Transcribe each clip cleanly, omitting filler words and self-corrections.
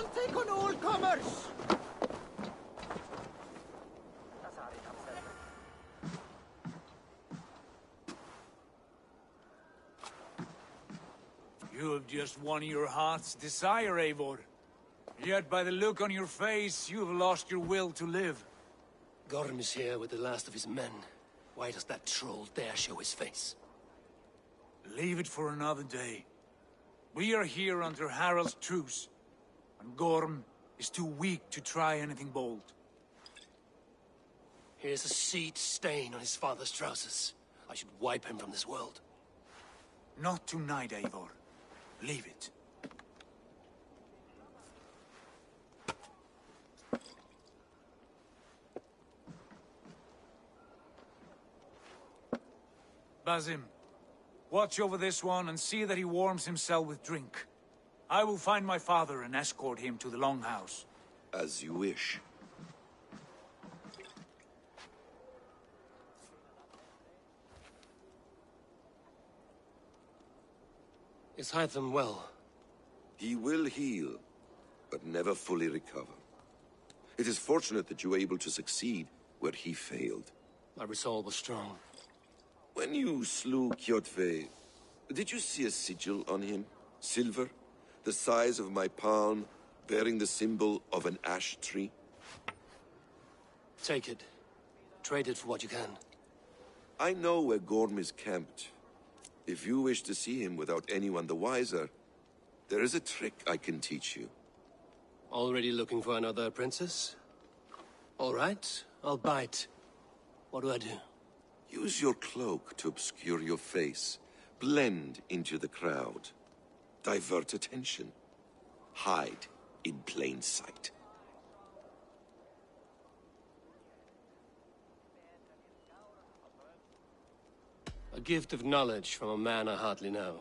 I'll take on all comers! You have just won your heart's desire, Eivor. Yet by the look on your face, you have lost your will to live. Gorm is here with the last of his men. Why does that troll dare show his face? Leave it for another day. We are here under Harald's truce, and Gorm is too weak to try anything bold. Here's a seed stain on his father's trousers. I should wipe him from this world. Not tonight, Eivor. Leave it. Basim, watch over this one and see that he warms himself with drink. I will find my father and escort him to the Longhouse. As you wish. Is Hytham well? He will heal, but never fully recover. It is fortunate that you were able to succeed where he failed. My resolve was strong. When you slew Kjotve, did you see a sigil on him? Silver? The size of my palm, bearing the symbol of an ash tree? Take it. Trade it for what you can. I know where Gorm is camped. If you wish to see him without anyone the wiser, there is a trick I can teach you. Already looking for another princess? All right, I'll bite. What do I do? Use your cloak to obscure your face. Blend into the crowd. Divert attention. Hide in plain sight. A gift of knowledge from a man I hardly know.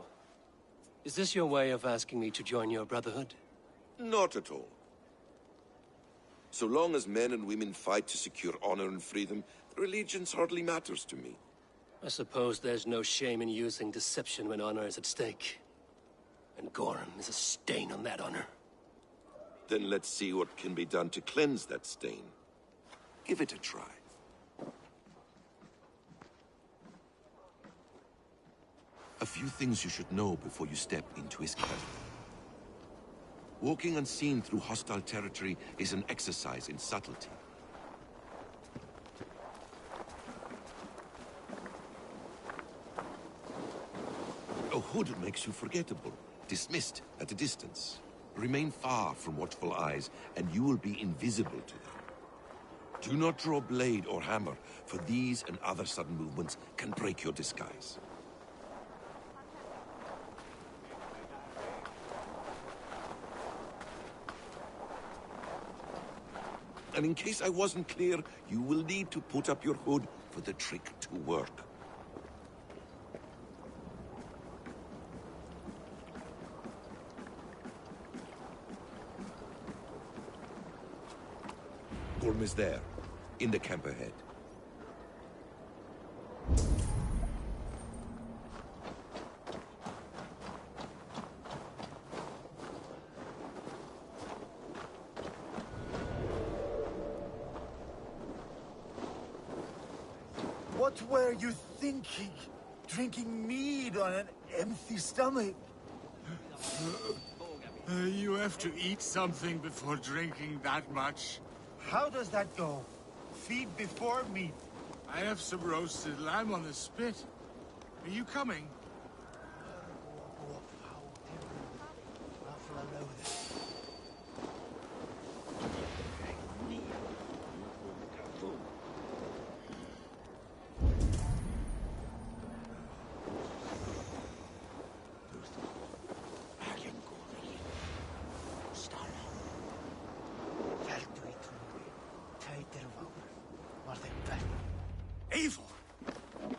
Is this your way of asking me to join your brotherhood? Not at all. So long as men and women fight to secure honor and freedom, their allegiance hardly matters to me. I suppose there's no shame in using deception when honor is at stake. And Gorm is a stain on that honor. Then let's see what can be done to cleanse that stain. Give it a try. A few things you should know before you step into his camp. Walking unseen through hostile territory is an exercise in subtlety. A hood makes you forgettable, dismissed at a distance. Remain far from watchful eyes, and you will be invisible to them. Do not draw blade or hammer, for these and other sudden movements can break your disguise. And in case I wasn't clear, you will need to put up your hood for the trick to work. Gorm is there, in the camp ahead. What were you thinking? Drinking mead on an empty stomach? You have to eat something before drinking that much. How does that go? Feed before meat. I have some roasted lamb on the spit. Are you coming? Eivor!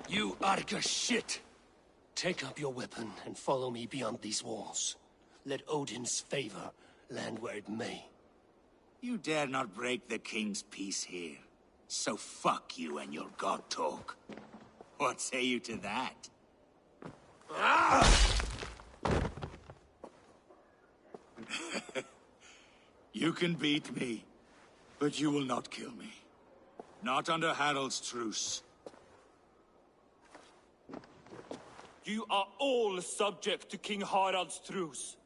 You Arga shit! Take up your weapon and follow me beyond these walls. Let Odin's favor land where it may. You dare not break the king's peace here. So fuck you and your god talk. What say you to that? You can beat me, but you will not kill me. Not under Harald's truce. You are all subject to King Harald's truce.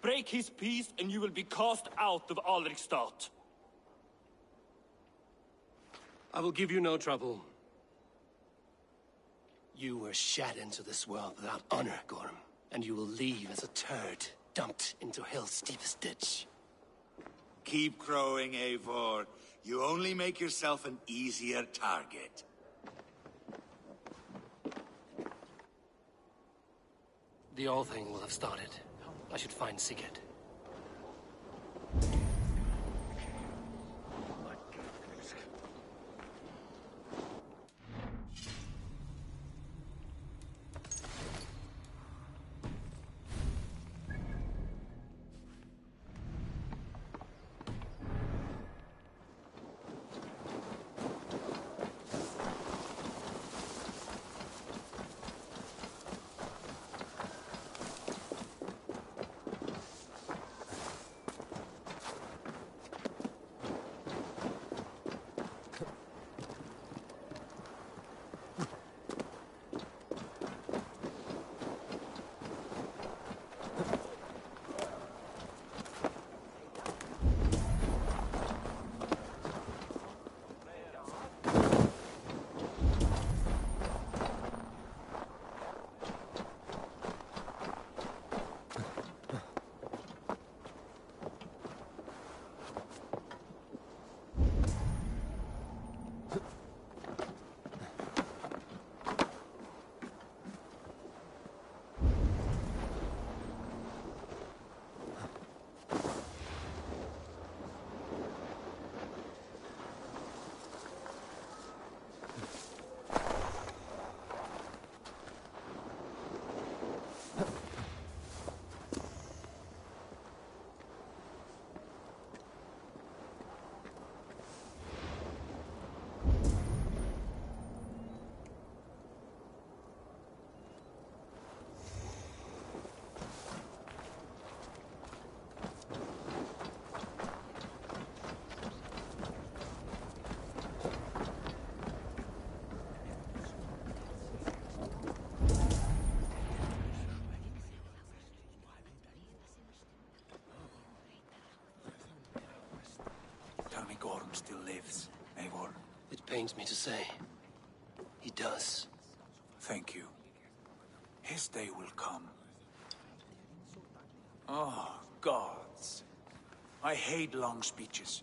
Break his peace and you will be cast out of ROCKSTARZE. I will give you no trouble. You were shat into this world without honor, Gorm, and you will leave as a turd dumped into hell's deepest ditch. Keep crowing, Eivor. You only make yourself an easier target. The all thing will have started. I should find Sigurd. Tell me Gorm still lives, Eivor. It pains me to say. He does. Thank you. His day will come. Oh, gods. I hate long speeches.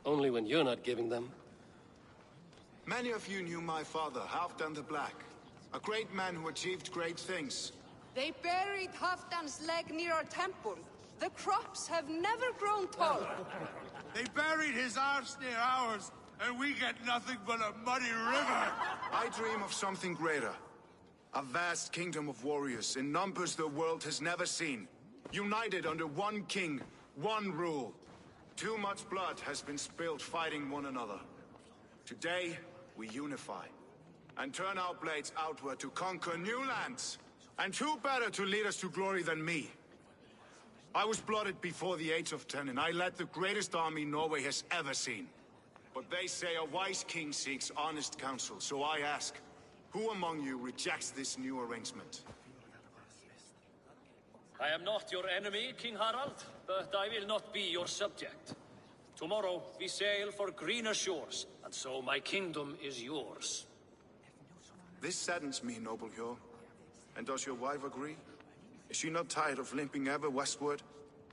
Only when you're not giving them. Many of you knew my father, Halfdan the Black. A great man who achieved great things. They buried Halfdan's leg near our temple. The crops have never grown tall. They buried his arse near ours, and we get nothing but a muddy river. I dream of something greater. A vast kingdom of warriors in numbers the world has never seen. United under one king, one rule. Too much blood has been spilled fighting one another. Today, we unify. And turn our blades outward to conquer new lands. And who better to lead us to glory than me? I was blooded before the age of 10, and I led the greatest army Norway has ever seen. But they say a wise king seeks honest counsel, so I ask, who among you rejects this new arrangement? I am not your enemy, King Harald, but I will not be your subject. Tomorrow we sail for greener shores, and so my kingdom is yours. This saddens me, noble Hjor. And does your wife agree? Is she not tired of limping ever westward?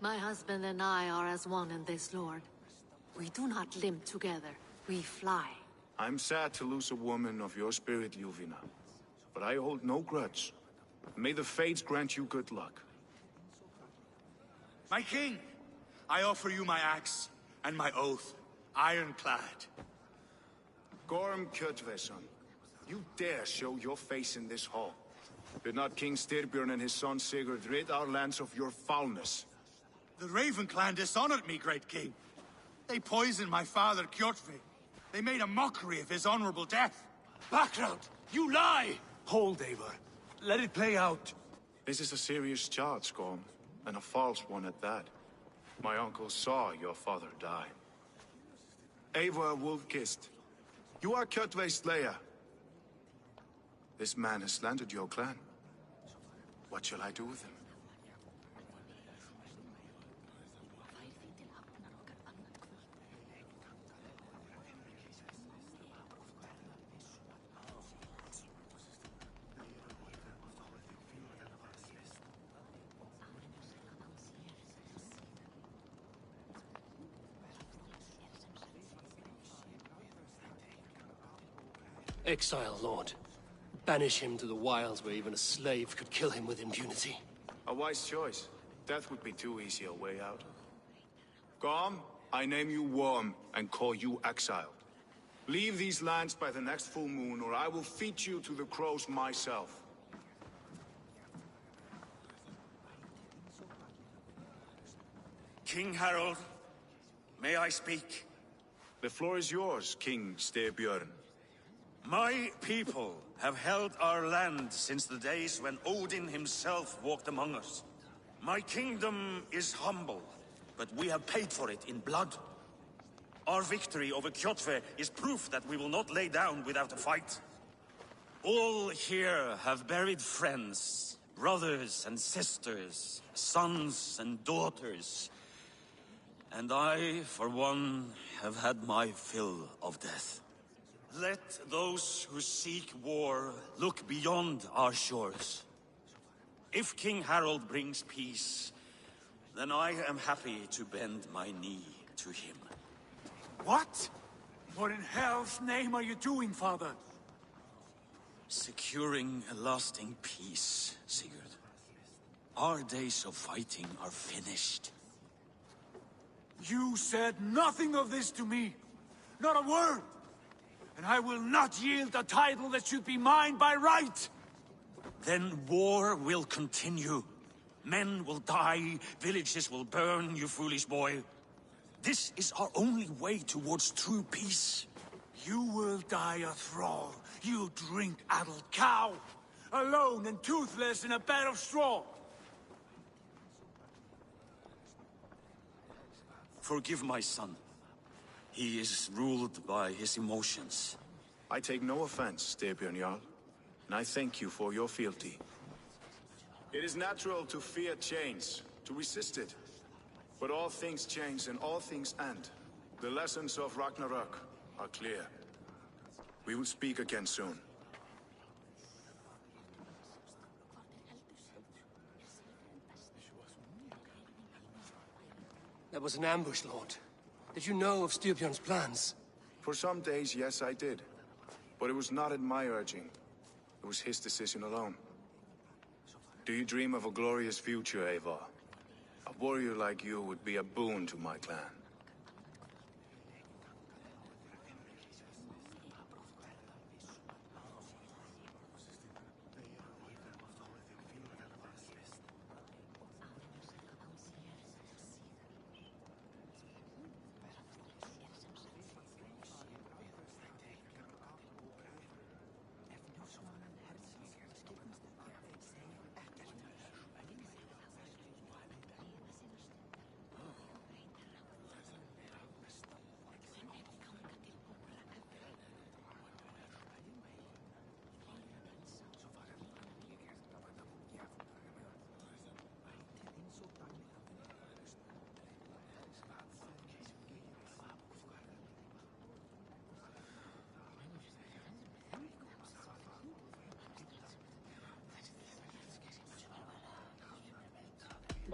My husband and I are as one in this, Lord. We do not limp together, we fly. I'm sad to lose a woman of your spirit, Ljuvina. But I hold no grudge. May the fates grant you good luck. My king, I offer you my axe and my oath, ironclad. Gorm Kjotveson, you dare show your face in this hall. Did not King Styrbjörn and his son Sigurd rid our lands of your foulness? The Raven clan dishonored me, great king. They poisoned my father, Kjotve. They made a mockery of his honorable death. Background! You lie! Hold, Eivor. Let it play out. This is a serious charge, Gorm, and a false one at that. My uncle saw your father die. Eivor Wolf-Kissed, you are Kjotve's slayer. This man has slandered your clan. What shall I do with him? Exile, Lord. Banish him to the wilds where even a slave could kill him with impunity. A wise choice. Death would be too easy a way out. Gorm, I name you Worm and call you exiled. Leave these lands by the next full moon, or I will feed you to the crows myself. King Harold, may I speak? The floor is yours, King Styrbjörn. My people have held our land since the days when Odin himself walked among us. My kingdom is humble, but we have paid for it in blood. Our victory over Kjotve is proof that we will not lay down without a fight. All here have buried friends, brothers and sisters, sons and daughters. And I, for one, have had my fill of death. Let those who seek war look beyond our shores. If King Harold brings peace, then I am happy to bend my knee to him. What? What in hell's name are you doing, father? Securing a lasting peace, Sigurd. Our days of fighting are finished. You said nothing of this to me. Not a word. And I will not yield a title that should be mine by right! Then war will continue. Men will die, villages will burn, you foolish boy. This is our only way towards true peace. You will die a thrall, you drink-addled cow! Alone and toothless in a bed of straw! Forgive my son. He is ruled by his emotions. I take no offense, Styrbjörn Jarl, and I thank you for your fealty. It is natural to fear change, to resist it. But all things change and all things end. The lessons of Ragnarok are clear. We will speak again soon. That was an ambush, Lord. Did you know of Styrbjörn's plans? For some days, yes, I did. But it was not at my urging. It was his decision alone. Do you dream of a glorious future, Eivor? A warrior like you would be a boon to my clan.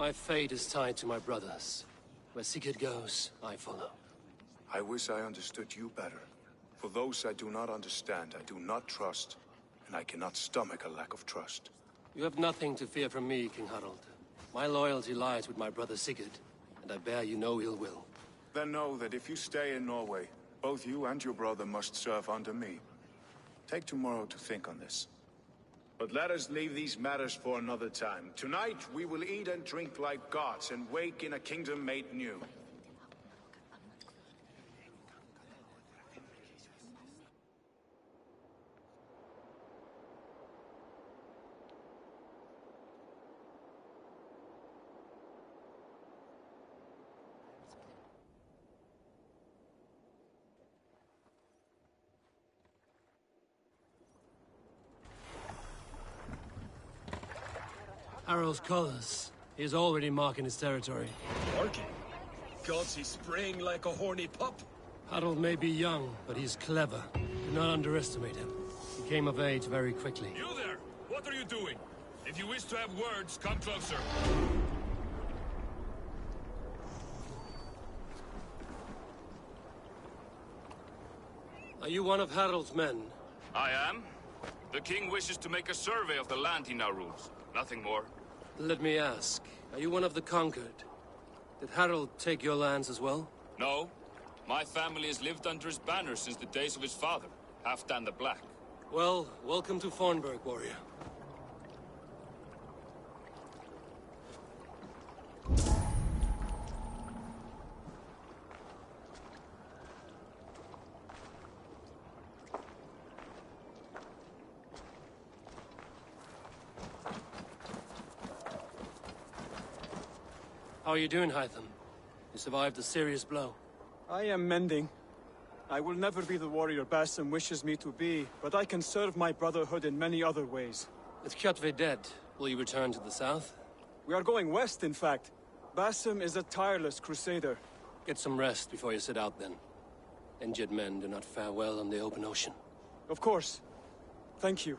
My fate is tied to my brothers. Where Sigurd goes, I follow. I wish I understood you better. For those I do not understand, I do not trust, and I cannot stomach a lack of trust. You have nothing to fear from me, King Harald. My loyalty lies with my brother Sigurd, and I bear you no ill will. Then know that if you stay in Norway, both you and your brother must serve under me. Take tomorrow to think on this. But let us leave these matters for another time. Tonight, we will eat and drink like gods and wake in a kingdom made new. Harald's colors. He's already marking his territory. Marking? Gods, he's spraying like a horny pup. Harald may be young, but he's clever. Do not underestimate him. He came of age very quickly. You there! What are you doing? If you wish to have words, come closer. Are you one of Harald's men? I am. The king wishes to make a survey of the land he now rules. Nothing more. Let me ask, are you one of the conquered? Did Harald take your lands as well? No. My family has lived under his banner since the days of his father, Halfdan the Black. Well, welcome to Fornburg, warrior. How are you doing, Hytham? You survived a serious blow. I am mending. I will never be the warrior Basim wishes me to be, but I can serve my brotherhood in many other ways. With Kjotve dead, will you return to the south? We are going west, in fact. Basim is a tireless crusader. Get some rest before you set out, then. Injured men do not fare well on the open ocean. Of course. Thank you.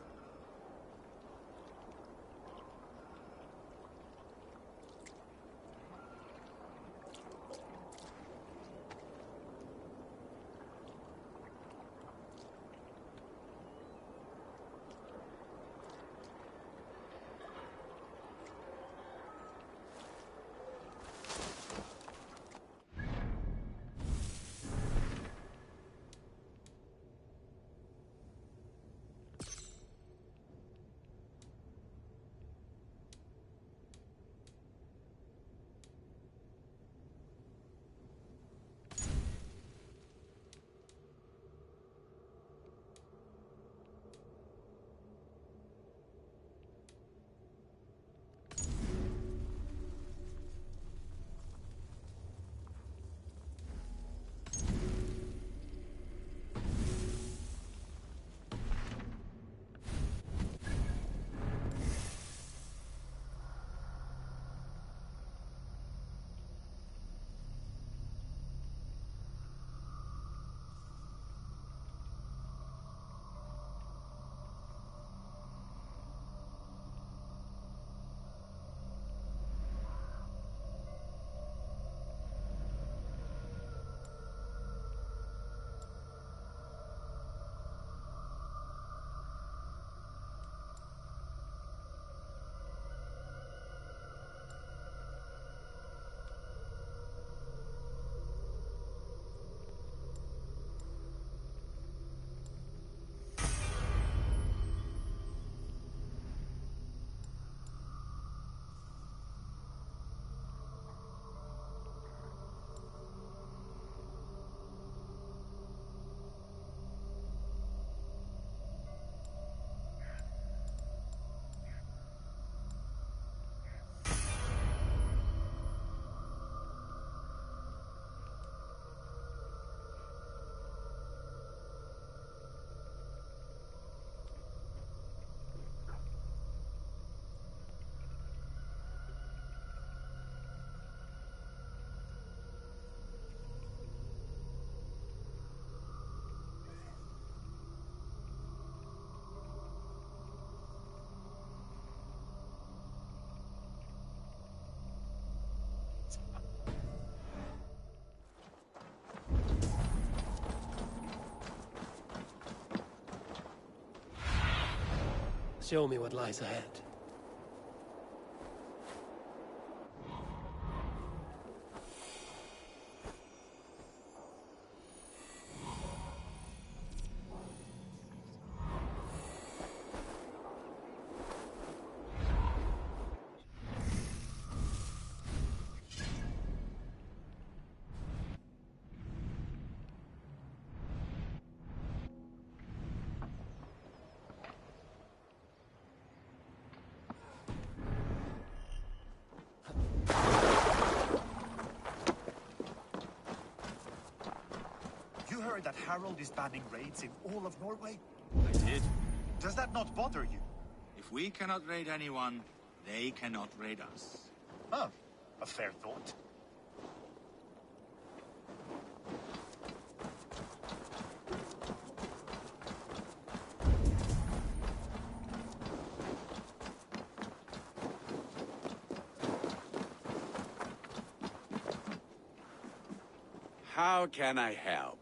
Show me what lies ahead. That Harald is banning raids in all of Norway? I did. Does that not bother you? If we cannot raid anyone, They cannot raid us. Huh. A fair thought. How can I help?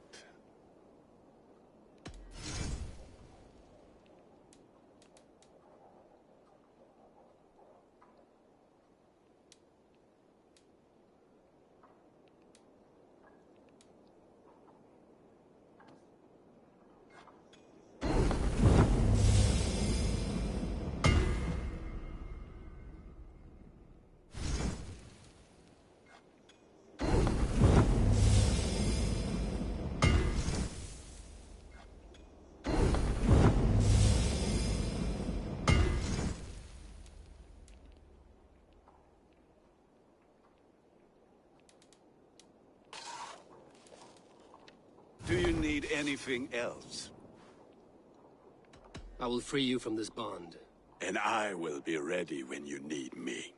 Do you need anything else? I will free you from this bond. And I will be ready when you need me.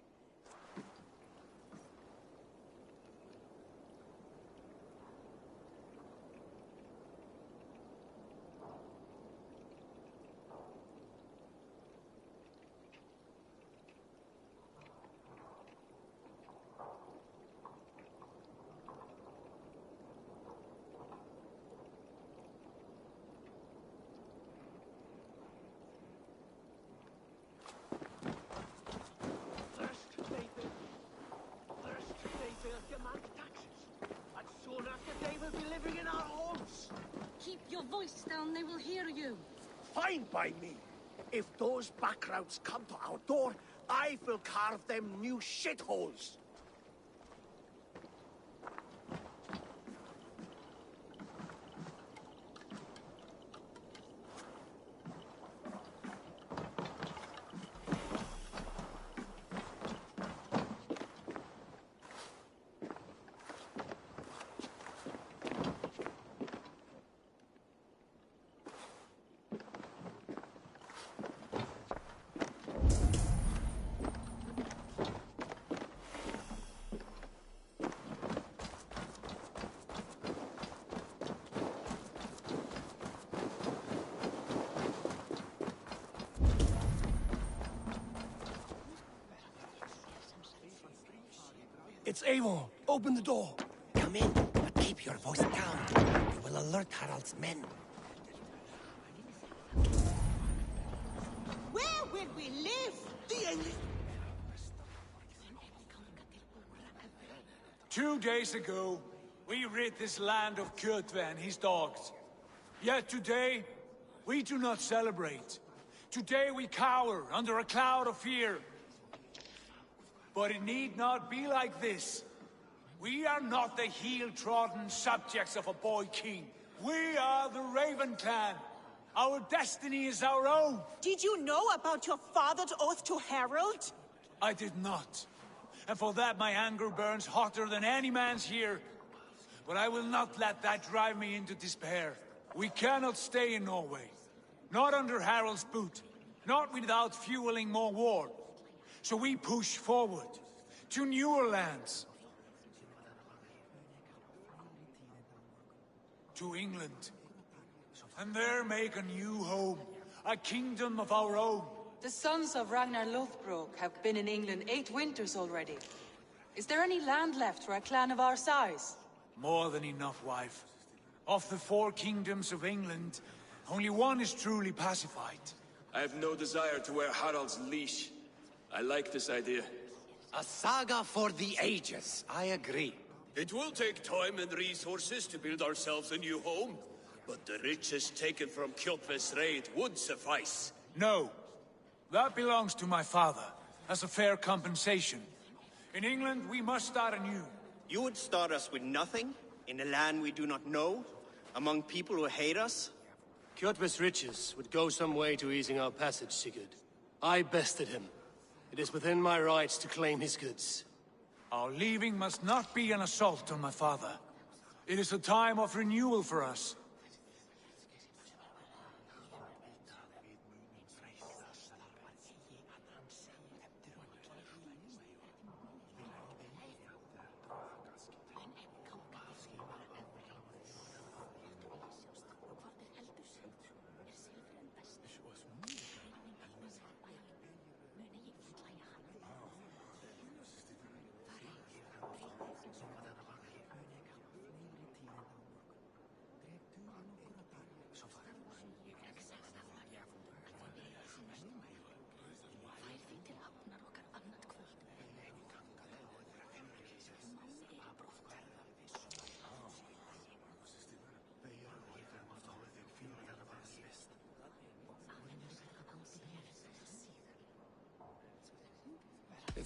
Down, they will hear you. Fine by me. If those backroutes come to our door, I will carve them new shitholes. It's Avon. Open the door. Come in, but keep your voice down. You will alert Harald's men. Where will we live? The English... 2 days ago, we rid this land of Kjotve and his dogs. Yet today, we do not celebrate. Today we cower under a cloud of fear. But it need not be like this. We are not the heel-trodden subjects of a boy king. We are the Raven clan. Our destiny is our own. Did you know about your father's oath to Harald? I did not. And for that my anger burns hotter than any man's here. But I will not let that drive me into despair. We cannot stay in Norway. Not under Harald's boot. Not without fueling more war. So we push forward to newer lands. To England. And there make a new home. A kingdom of our own. The sons of Ragnar Lothbrok have been in England 8 winters already. Is there any land left for a clan of our size? More than enough, wife. Of the 4 kingdoms of England, only one is truly pacified. I have no desire to wear Harald's leash. I like this idea. A saga for the ages, I agree. It will take time and resources to build ourselves a new home, but the riches taken from Kjotve's raid would suffice. No. That belongs to my father, as a fair compensation. In England, we must start anew. You would start us with nothing? In a land we do not know? Among people who hate us? Kjotve's riches would go some way to easing our passage, Sigurd. I bested him. It is within my rights to claim his goods. Our leaving must not be an assault on my father. It is a time of renewal for us.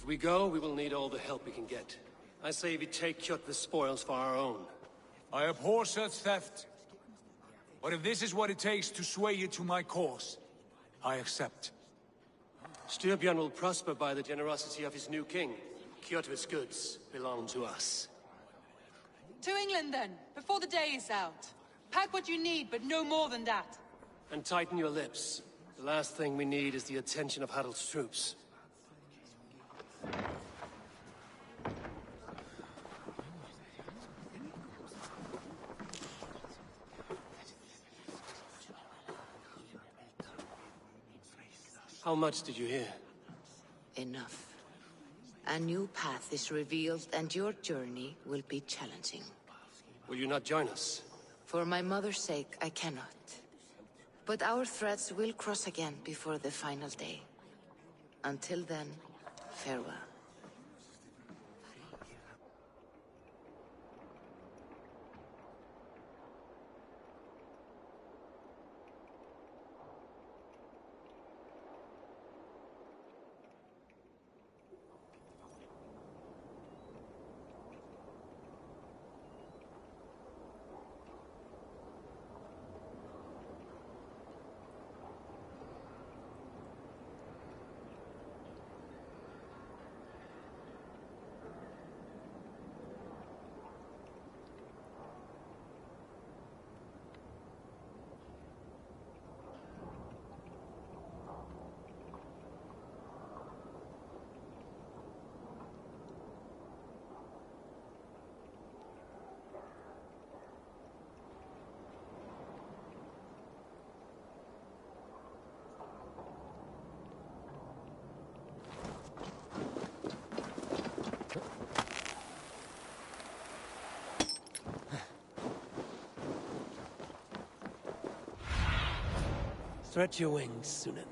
we go, we will need all the help we can get. I say we take Kjot the spoils for our own. I abhor such theft. But if this is what it takes to sway you to my cause, I accept. Styrbjörn will prosper by the generosity of his new king. Kjotve's goods belong to us. To England, then, before the day is out. Pack what you need, but no more than that. And tighten your lips. The last thing we need is the attention of Harald's troops. How much did you hear? Enough. A new path is revealed, and your journey will be challenging. Will you not join us? For my mother's sake, I cannot. But our threads will cross again before the final day. Until then, farewell. Stretch your wings, Sunan.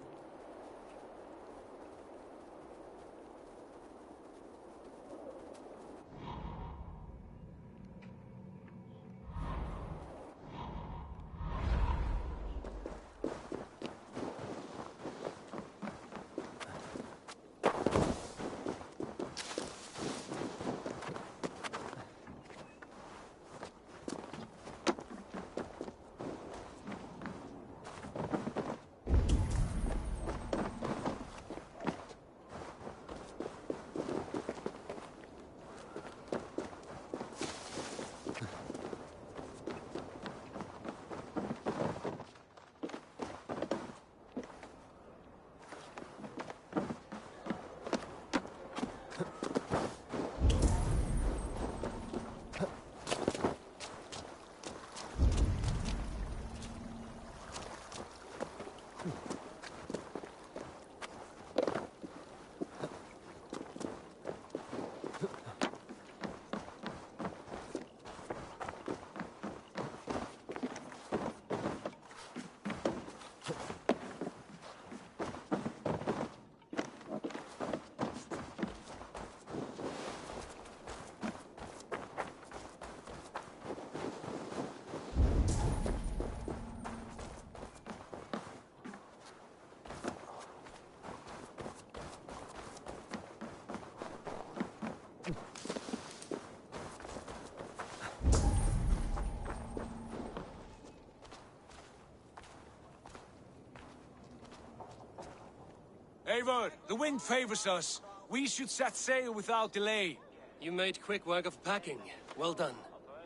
Eivor, the wind favors us. We should set sail without delay. You made quick work of packing. Well done.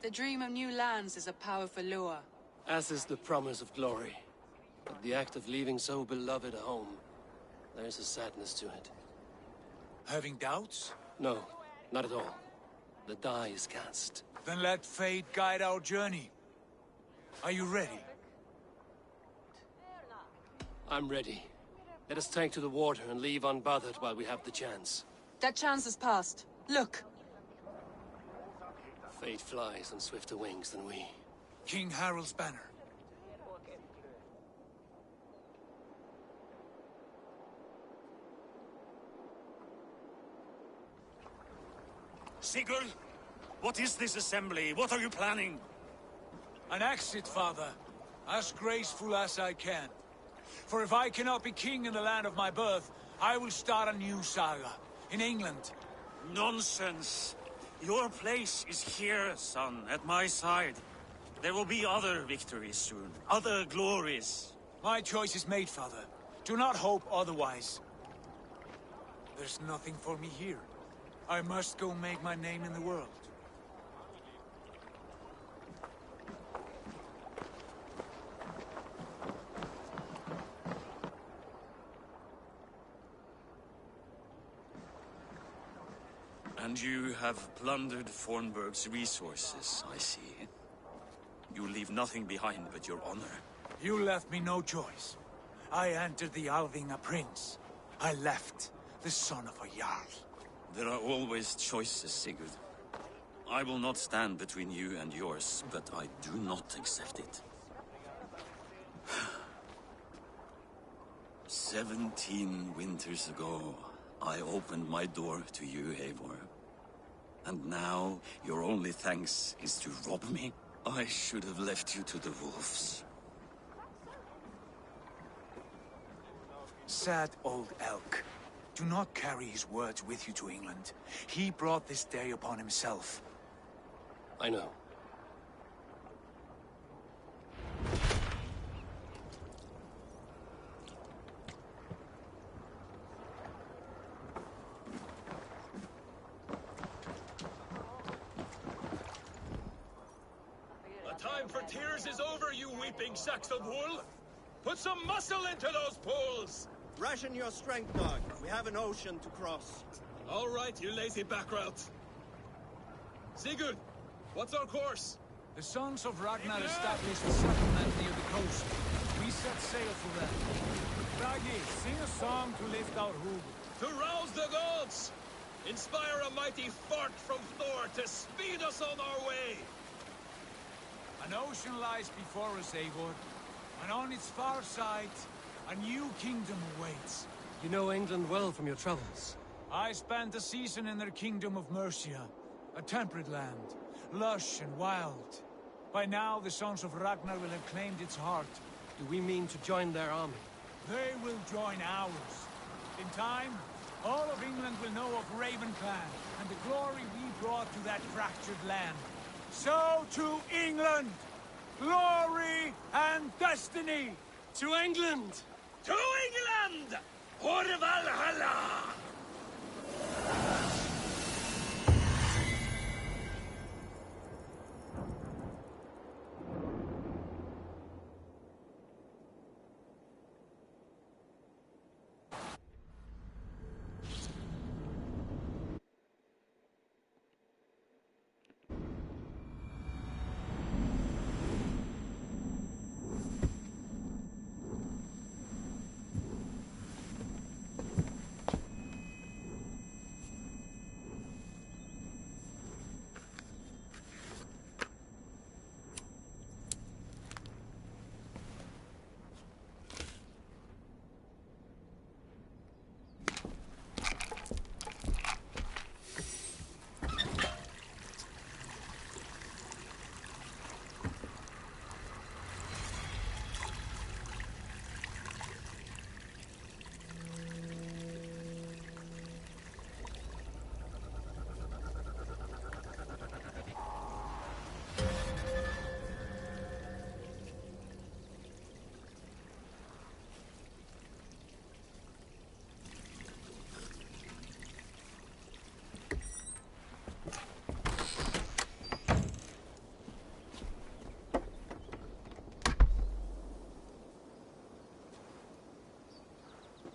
The dream of new lands is a powerful lure. As is the promise of glory. But the act of leaving so beloved a home, there's a sadness to it. Having doubts? No, not at all. The die is cast. Then let fate guide our journey. Are you ready? I'm ready. Let us take to the water and leave unbothered while we have the chance. That chance is past. Look! Fate flies on swifter wings than we. King Harald's banner. Sigurd, what is this assembly? What are you planning? An exit, father. As graceful as I can. For if I cannot be king in the land of my birth, I will start a new saga. in England. Nonsense. Your place is here, son, at my side. There will be other victories soon, other glories. My choice is made, father. Do not hope otherwise. There's nothing for me here. I must go make my name in the world. And you have plundered Fornburg's resources, I see. You leave nothing behind but your honor. You left me no choice. I entered the Alving a prince. I left the son of a Jarl. There are always choices, Sigurd. I will not stand between you and yours, but I do not accept it. 17 winters ago, I opened my door to you, Eivor. And now, your only thanks is to rob me? I should have left you to the wolves. Sad old elk. Do not carry his words with you to England. He brought this day upon himself. I know. The time for tears is over, you weeping sacks of wool! Put some muscle into those pools! Ration your strength, dog. We have an ocean to cross. All right, you lazy backrout. Sigurd, what's our course? The sons of Ragnar established a settlement near the coast. We set sail for them. Bragi, sing a song to lift our hood. To rouse the gods! Inspire a mighty fart from Thor to speed us on our way! An ocean lies before us, Eivor, and on its far side, a new kingdom awaits. You know England well from your travels. I spent a season in their kingdom of Mercia, a temperate land, lush and wild. By now, the sons of Ragnar will have claimed its heart. Do we mean to join their army? They will join ours. In time, all of England will know of Raven Clan and the glory we brought to that fractured land. So to England! Glory and destiny! To England! To England! For Valhalla!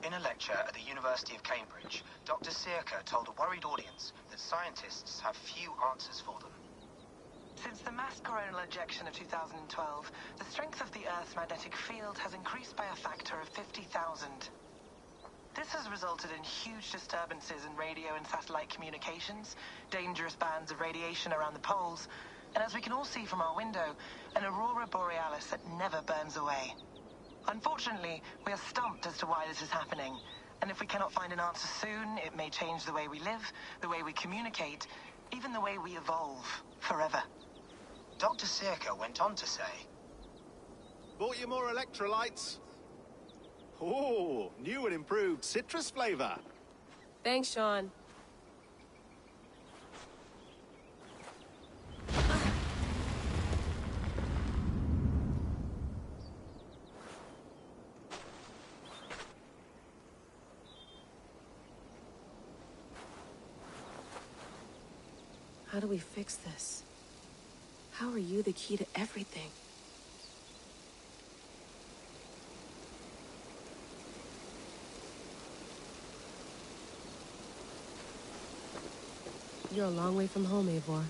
In a lecture at the University of Cambridge, Dr. Sirka told a worried audience that scientists have few answers for them. Since the mass coronal ejection of 2012, the strength of the Earth's magnetic field has increased by a factor of 50,000. This has resulted in huge disturbances in radio and satellite communications, dangerous bands of radiation around the poles, and as we can all see from our window, an aurora borealis that never burns away. Unfortunately, we are stumped as to why this is happening, and if we cannot find an answer soon, it may change the way we live, the way we communicate, even the way we evolve, forever. Dr. Sirka went on to say, Bought you more electrolytes? Oh, new and improved citrus flavor. Thanks, Sean. How do we fix this? How are you the key to everything? You're a long way from home, Eivor.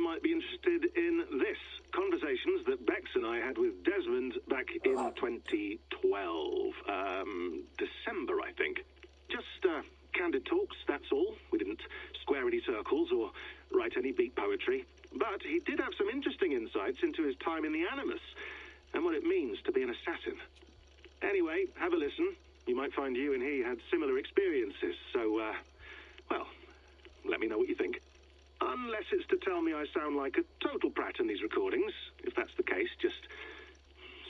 might be interested in this. Conversations that Bex and I had with Desmond back in 2012. December, I think. Just, candid talks, that's all. We didn't square any circles or write any beat poetry. But he did have some interesting insights into his time in the Animus and what it means to be an assassin. Anyway, have a listen. You might find you and he had similar experiences, so, well, let me know what you think. Unless it's to tell me I sound like a total prat in these recordings. If that's the case, just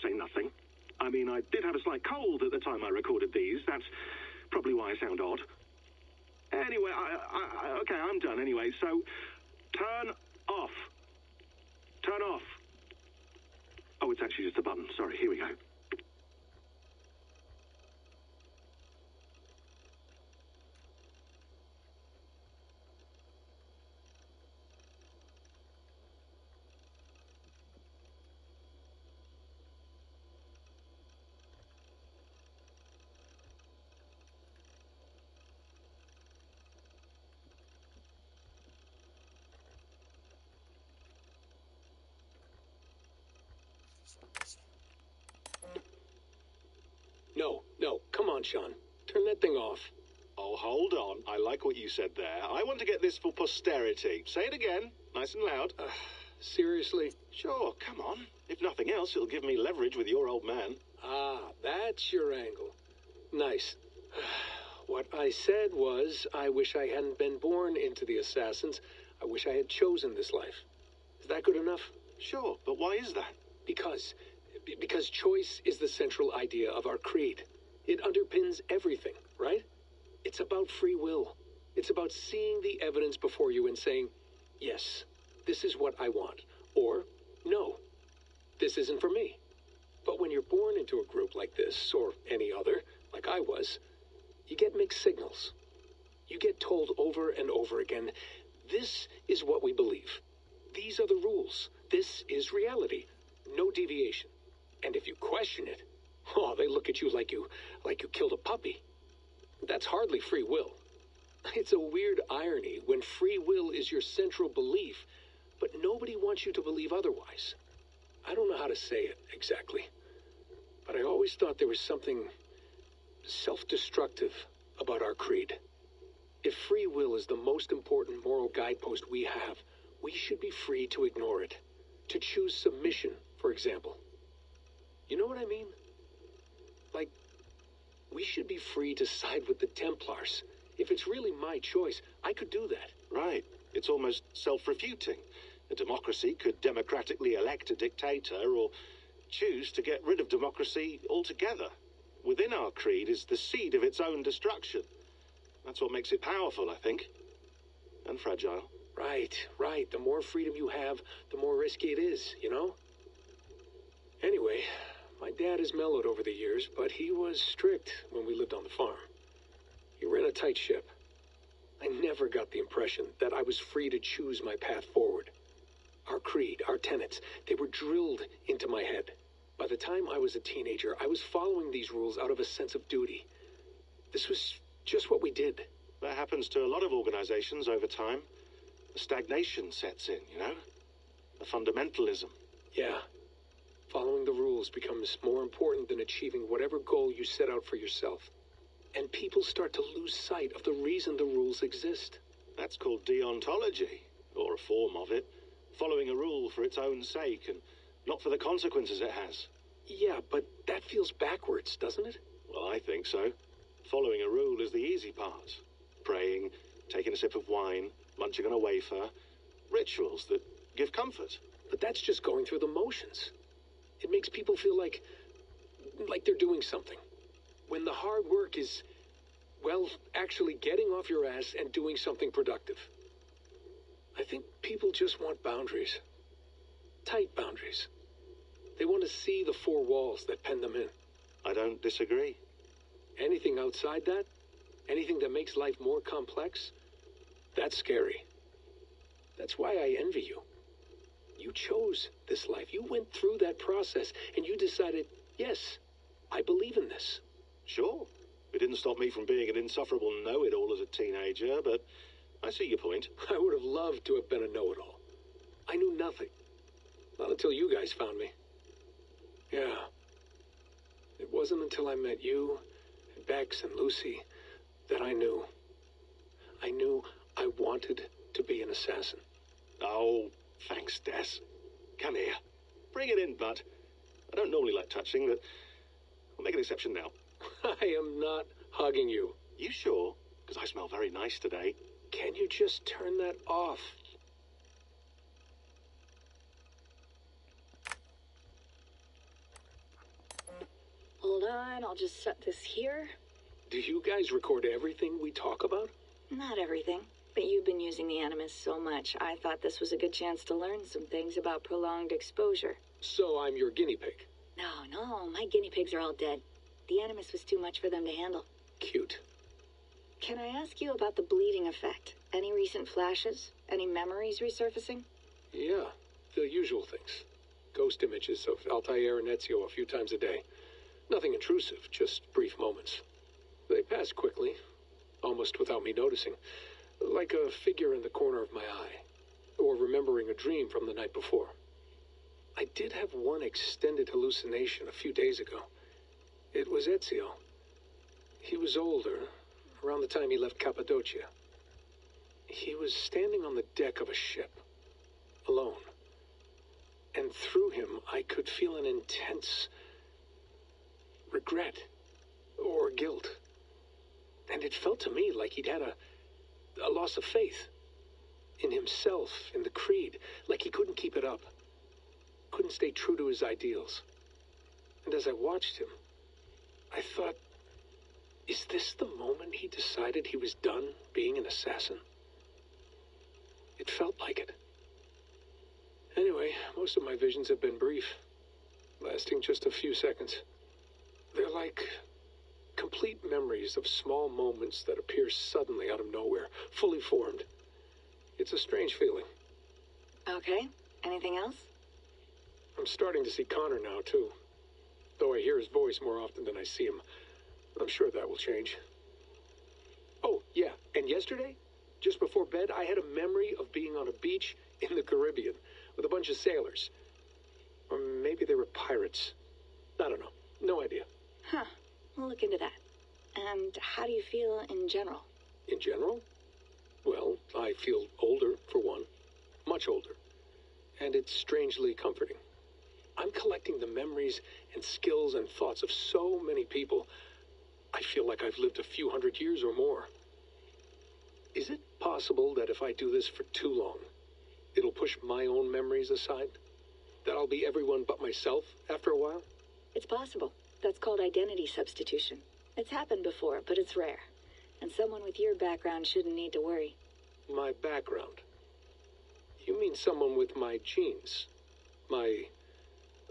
say nothing. I mean, I did have a slight cold at the time I recorded these. That's probably why I sound odd. Anyway, okay, I'm done anyway, so turn off. Turn off. Oh, it's actually just a button. Sorry, here we go. No, come on, Sean. Turn that thing off. Oh, hold on. I like what you said there. I want to get this for posterity. Say it again, nice and loud. Seriously? Sure, come on. If nothing else, it'll give me leverage with your old man. Ah, that's your angle. Nice. What I said was, I wish I hadn't been born into the Assassins. I wish I had chosen this life. Is that good enough? Sure, but why is that? Because choice is the central idea of our creed. It underpins everything, right? It's about free will. It's about seeing the evidence before you and saying, yes, this is what I want. Or, no, this isn't for me. But when you're born into a group like this, or any other, like I was, you get mixed signals. You get told over and over again, this is what we believe. These are the rules. This is reality. No deviation. And if you question it, oh, they look at you like you killed a puppy. That's hardly free will. It's a weird irony when free will is your central belief, but nobody wants you to believe otherwise. I don't know how to say it exactly, but I always thought there was something self-destructive about our creed. If free will is the most important moral guidepost we have, we should be free to ignore it. To choose submission, for example. You know what I mean? Like, we should be free to side with the Templars. If it's really my choice, I could do that. Right. It's almost self-refuting. A democracy could democratically elect a dictator or choose to get rid of democracy altogether. Within our creed is the seed of its own destruction. That's what makes it powerful, I think. And fragile. Right. The more freedom you have, the more risky it is, you know? Anyway, my dad has mellowed over the years, but he was strict when we lived on the farm. He ran a tight ship. I never got the impression that I was free to choose my path forward. Our creed, our tenets, they were drilled into my head. By the time I was a teenager, I was following these rules out of a sense of duty. This was just what we did. That happens to a lot of organizations over time. The stagnation sets in, you know? The fundamentalism. Yeah. Following the rules becomes more important than achieving whatever goal you set out for yourself. And people start to lose sight of the reason the rules exist. That's called deontology, or a form of it. Following a rule for its own sake and not for the consequences it has. Yeah, but that feels backwards, doesn't it? Well, I think so. Following a rule is the easy part. Praying, taking a sip of wine, munching on a wafer. Rituals that give comfort. But that's just going through the motions. It makes people feel like they're doing something. When the hard work is, well, actually getting off your ass and doing something productive. I think people just want boundaries. Tight boundaries. They want to see the four walls that pen them in. I don't disagree. Anything outside that, anything that makes life more complex, that's scary. That's why I envy you. You chose this life. You went through that process, and you decided, yes, I believe in this. Sure. It didn't stop me from being an insufferable know-it-all as a teenager, but I see your point. I would have loved to have been a know-it-all. I knew nothing. Not until you guys found me. Yeah. It wasn't until I met you, and Bex, and Lucy, that I knew. I knew I wanted to be an assassin. Oh, thanks, Des. Come here. Bring it in, bud. I don't normally like touching, but we'll make an exception now. I am not hugging you. You sure? Because I smell very nice today. Can you just turn that off? Hold on, I'll just set this here. Do you guys record everything we talk about? Not everything, but you've been using the Animus so much, I thought this was a good chance to learn some things about prolonged exposure. So I'm your guinea pig? No, my guinea pigs are all dead. The Animus was too much for them to handle. Cute. Can I ask you about the bleeding effect? Any recent flashes? Any memories resurfacing? Yeah, the usual things. Ghost images of Altair and Ezio a few times a day. Nothing intrusive, just brief moments. They pass quickly, almost without me noticing. Like a figure in the corner of my eye. Or remembering a dream from the night before. I did have one extended hallucination a few days ago. It was Ezio. He was older, around the time he left Cappadocia. He was standing on the deck of a ship, alone. And through him, I could feel an intense regret or guilt. And it felt to me like he'd had a loss of faith in himself, in the creed, like he couldn't keep it up, couldn't stay true to his ideals. And as I watched him, I thought, is this the moment he decided he was done being an assassin? It felt like it. Anyway, most of my visions have been brief, lasting just a few seconds. They're like complete memories of small moments that appear suddenly out of nowhere, fully formed. It's a strange feeling. Okay, anything else? I'm starting to see Connor now, too. Though I hear his voice more often than I see him. I'm sure that will change. Oh, yeah, and yesterday, just before bed, I had a memory of being on a beach in the Caribbean with a bunch of sailors. Or maybe they were pirates. I don't know. No idea. Huh. We'll look into that. And how do you feel in general? In general? Well, I feel older, for one. Much older. And it's strangely comforting. I'm collecting the memories and skills and thoughts of so many people. I feel like I've lived a few hundred years or more. Is it possible that if I do this for too long, it'll push my own memories aside? That I'll be everyone but myself after a while? It's possible. That's called identity substitution. It's happened before, but it's rare. And someone with your background shouldn't need to worry. My background? You mean someone with my genes? My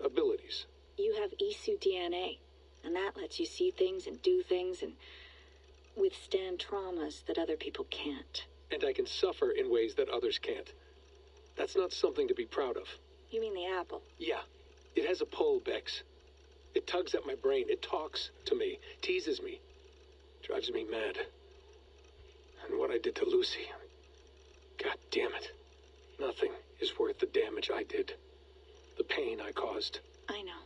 abilities? You have Isu DNA, and that lets you see things and do things and withstand traumas that other people can't. And I can suffer in ways that others can't. That's not something to be proud of. You mean the apple? Yeah. It has a pull, Bex. It tugs at my brain. It talks to me. Teases me. Drives me mad. And what I did to Lucy... God damn it. Nothing is worth the damage I did. The pain I caused. I know.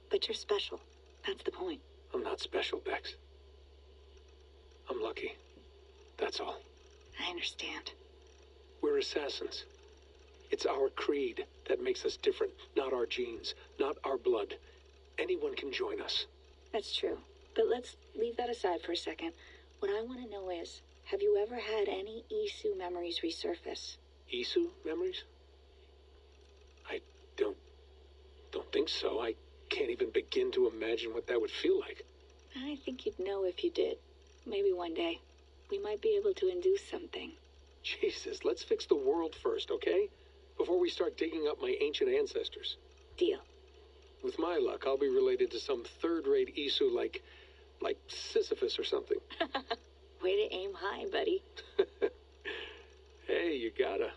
But you're special. That's the point. I'm not special, Bex. I'm lucky. That's all. I understand. We're assassins. It's our creed that makes us different, not our genes, not our blood. Anyone can join us. That's true. But let's leave that aside for a second. What I want to know is, have you ever had any Isu memories resurface? Isu memories? I don't think so. I can't even begin to imagine what that would feel like. I think you'd know if you did. Maybe one day. We might be able to induce something. Jesus, let's fix the world first, okay? Before we start digging up my ancient ancestors. Deal. With my luck, I'll be related to some third-rate Isu like Sisyphus or something. Way to aim high, buddy. Hey, you gotta.